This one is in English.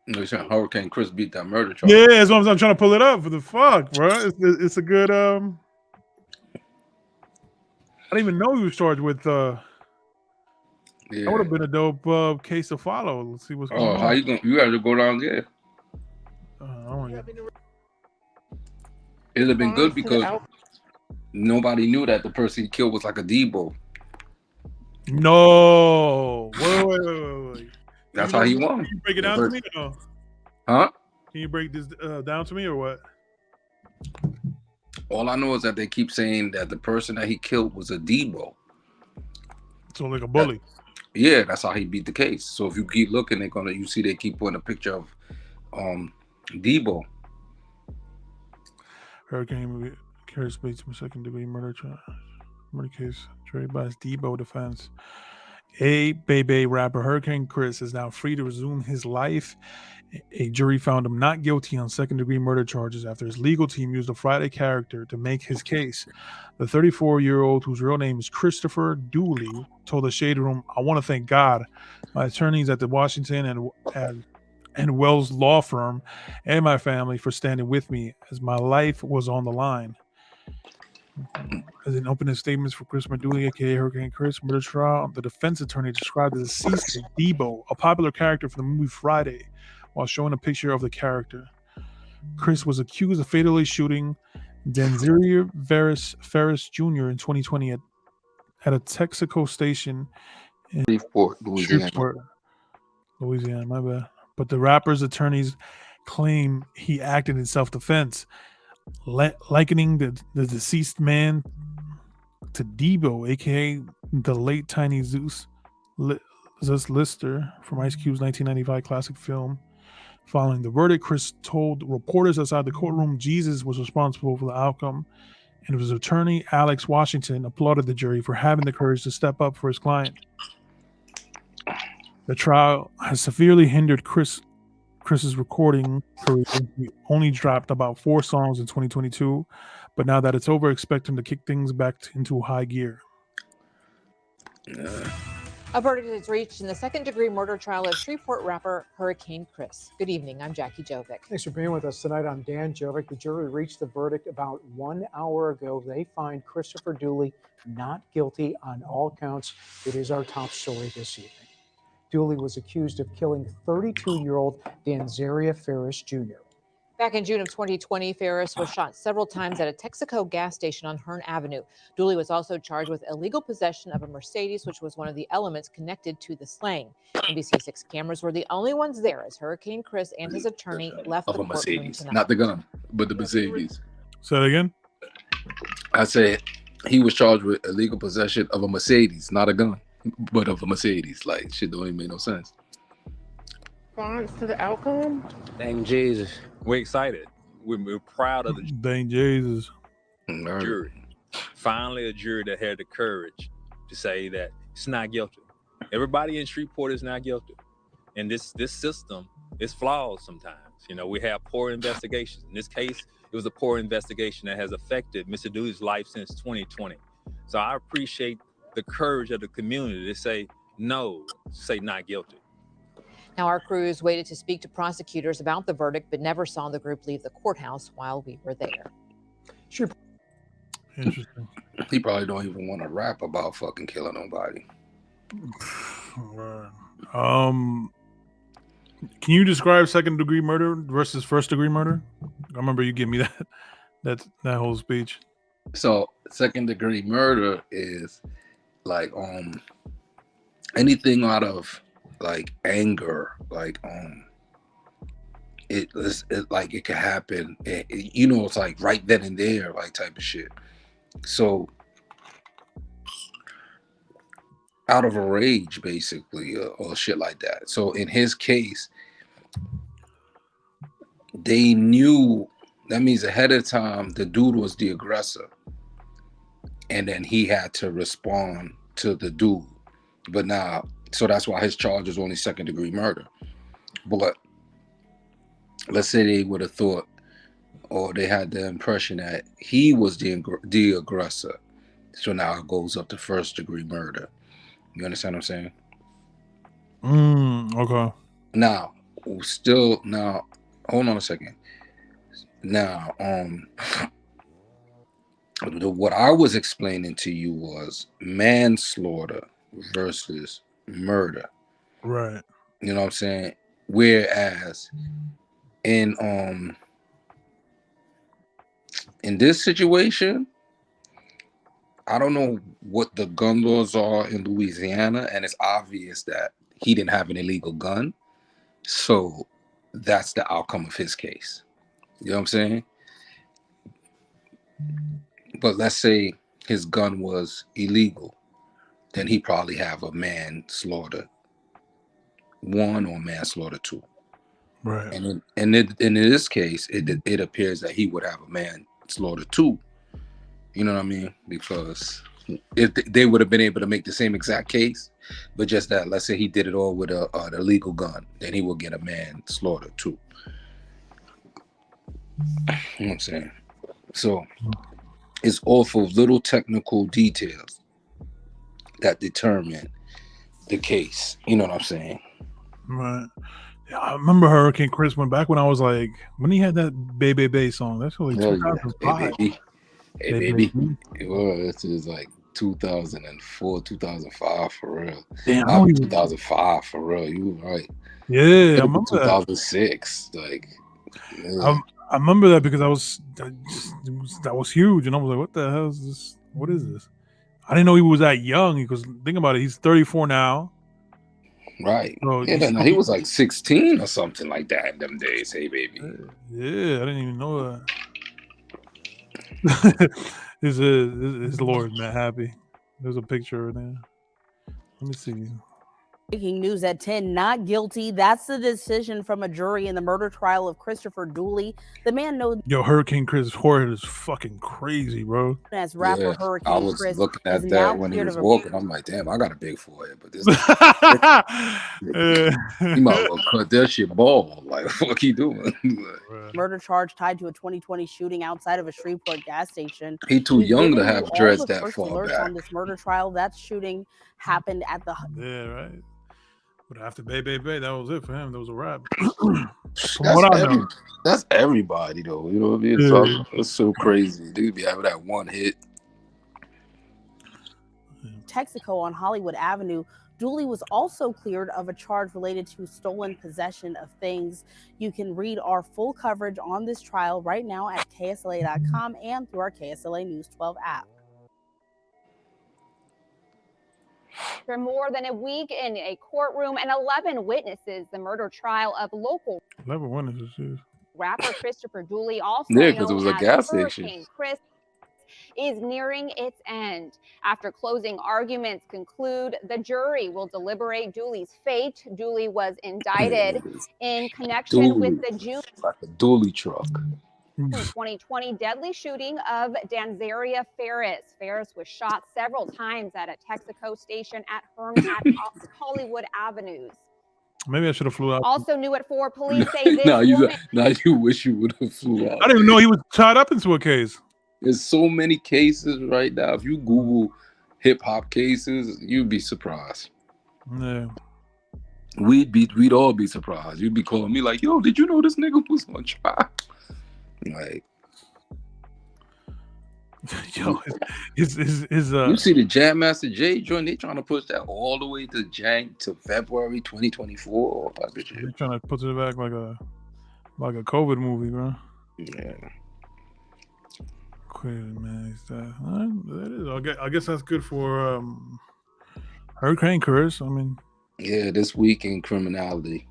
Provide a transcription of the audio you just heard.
You saying Hurricane Chris beat that murder charge? Yeah, that's what I'm trying to pull it up for the fuck, bro. It's a good I didn't even know he was charged with that would Yeah. have been a dope case to follow. Let's see what's going Oh, how on. you going? You got to go down there. I wanna get- It'd have been good Response to the because nobody knew that the person he killed was like a Debo. No. Wait. That's how he won. Can you break it The down to first- me or no? Huh? Can you break this down to me or what? All I know is that they keep saying that the person that he killed was a Debo. So like a bully. Yeah, that's how he beat the case. So if you keep looking, you see they keep putting a picture of Debo. Hurricane carries space from second-degree murder case trade by his Debo defense. Bebe rapper Hurricane Chris is now free to resume his life. A jury found him not guilty on second-degree murder charges after his legal team used a Friday character to make his case. The 34-year-old, whose real name is Christopher Dooley, told the Shade Room, "I want to thank God, my attorneys at the Washington and Wells law firm, and my family for standing with me as my life was on the line." As in opening statements for Christopher Dooley, aka Hurricane Chris, murder trial, the defense attorney described the deceased as Debo, a popular character from the movie Friday, while showing a picture of the character. Chris was accused of fatally shooting Denzeria Ferris Jr. in 2020 at a Texaco station in Shreveport, Louisiana. Shreveport, Louisiana, my bad. But the rapper's attorneys claim he acted in self-defense, likening the deceased man to Debo, aka the late Tiny Zeus Lister from Ice Cube's 1995 classic film. Following the verdict, Chris told reporters outside the courtroom Jesus was responsible for the outcome, and his attorney, Alex Washington, applauded the jury for having the courage to step up for his client. The trial has severely hindered Chris's recording career. He only dropped about 4 songs in 2022, but now that it's over, expect him to kick things back into high gear. A verdict is reached in the second-degree murder trial of Shreveport rapper Hurricane Chris. Good evening, I'm Jackie Jovic. Thanks for being with us tonight. I'm Dan Jovic. The jury reached the verdict about 1 hour ago. They find Christopher Dooley not guilty on all counts. It is our top story this evening. Dooley was accused of killing 32-year-old Denzeria Ferris Jr. Back in June of 2020, Ferris was shot several times at a Texaco gas station on Hearn Avenue. Dooley was also charged with illegal possession of a Mercedes, which was one of the elements connected to the slaying. NBC6 cameras were the only ones there as Hurricane Chris and his attorney left the courtroom tonight. Not the gun, but the Mercedes. Say that again? I said he was charged with illegal possession of a Mercedes, not a gun, but of a Mercedes. Like, shit don't even make no sense. Response to the outcome? Thank Jesus. We're excited. We're proud of the Thank Jesus. jury. Finally, a jury that had the courage to say that it's not guilty. Everybody in Shreveport is not guilty. And this system is flawed sometimes. You know, we have poor investigations. In this case, it was a poor investigation that has affected Mr. Dooley's life since 2020. So I appreciate the courage of the community to say no, say not guilty. Now, our crews waited to speak to prosecutors about the verdict, but never saw the group leave the courthouse while we were there. Interesting. He probably don't even want to rap about fucking killing nobody. Can you describe second-degree murder versus first-degree murder? I remember you gave me that whole speech. So second-degree murder is like anything out of like anger, like it like it could happen. It's like right then and there, like type of shit. So out of a rage, basically, or shit like that. So in his case, they knew, that means ahead of time the dude was the aggressor, and then he had to respond to the dude. But now, so that's why his charge is only second-degree murder. But let's say they would have thought, or they had the impression that he was the aggressor. So now it goes up to first-degree murder. You understand what I'm saying? Okay. Now, still now. Hold on a second. Now, what I was explaining to you was manslaughter versus murder. Right. You know what I'm saying? Whereas in this situation, I don't know what the gun laws are in Louisiana, and it's obvious that he didn't have an illegal gun. So that's the outcome of his case. You know what I'm saying? But let's say his gun was illegal, then he probably have a manslaughter 1 or manslaughter 2. Right. And in this case, it appears that he would have a manslaughter 2. You know what I mean? Because if they would have been able to make the same exact case, but just that, let's say he did it all with an illegal gun, then he will get a manslaughter 2. You know what I'm saying? So it's awful little technical details that determine the case. You know what I'm saying? Right. Yeah, I remember Hurricane Chris went back when I was like, when he had that Baby Bay song. That's like 2005. Hey baby. Well, this is like 2004, 2005 for real. Damn, Not 2005 for real. You were right. Yeah, I remember 2006. Like, I remember that because that was huge, and I was like, "What the hell is this? What is this?" I didn't know he was that young. Because think about it, he's 34 now. Right. So he was like 16 or something like that in them days. Hey baby. Yeah, I didn't even know that. his Lord not happy. There's a picture in there. Let me see. Breaking news at 10, not guilty. That's the decision from a jury in the murder trial of Christopher Dooley. The man known Hurricane Chris' forehead is fucking crazy, bro. As rapper Hurricane I was Chris looking at is that now when he cleared was of walking. I'm like, damn, I got a big forehead, but this You might as well cut that shit bald. Like, what he doing? murder charge tied to a 2020 shooting outside of a Shreveport gas station. He too We've young to given you have all dreads the that first far alerts back. on this murder trial. That shooting happened at the right. But after Baby Bay, that was it for him. That was a wrap. That's everybody though. You know what I mean? Yeah. It's so crazy. Dude be having that one hit. Texaco on Hollywood Avenue. Dooley was also cleared of a charge related to stolen possession of things. You can read our full coverage on this trial right now at KSLA.com and through our KSLA News 12 app. For more than a week in a courtroom and 11 witnesses, the murder trial of local 11 witnesses. Rapper Christopher Dooley, also because it was known a as gas Hurricane station. Chris, is nearing its end. After closing arguments conclude, the jury will deliberate Dooley's fate. Dooley was indicted in connection with the June like a Dooley truck. 2020 deadly shooting of Danzaria Ferris. Ferris was shot several times at a Texaco station at Hollywood Avenues. Maybe I should have flew out. Also new at 4, police say this woman... Now you wish you would have flew out. I didn't even know he was tied up into a case. There's so many cases right now. If you Google hip-hop cases, you'd be surprised. Yeah. We'd all be surprised. You'd be calling me like, yo, did you know this nigga was on trial? Like, yo, you see the Jam Master Jay joint? They trying to push that all the way to February 2024. They're trying to put it back like a COVID movie, bro. Yeah. Crazy, man. That is. I guess that's good for Hurricane Chris. I mean, yeah, this week in criminality.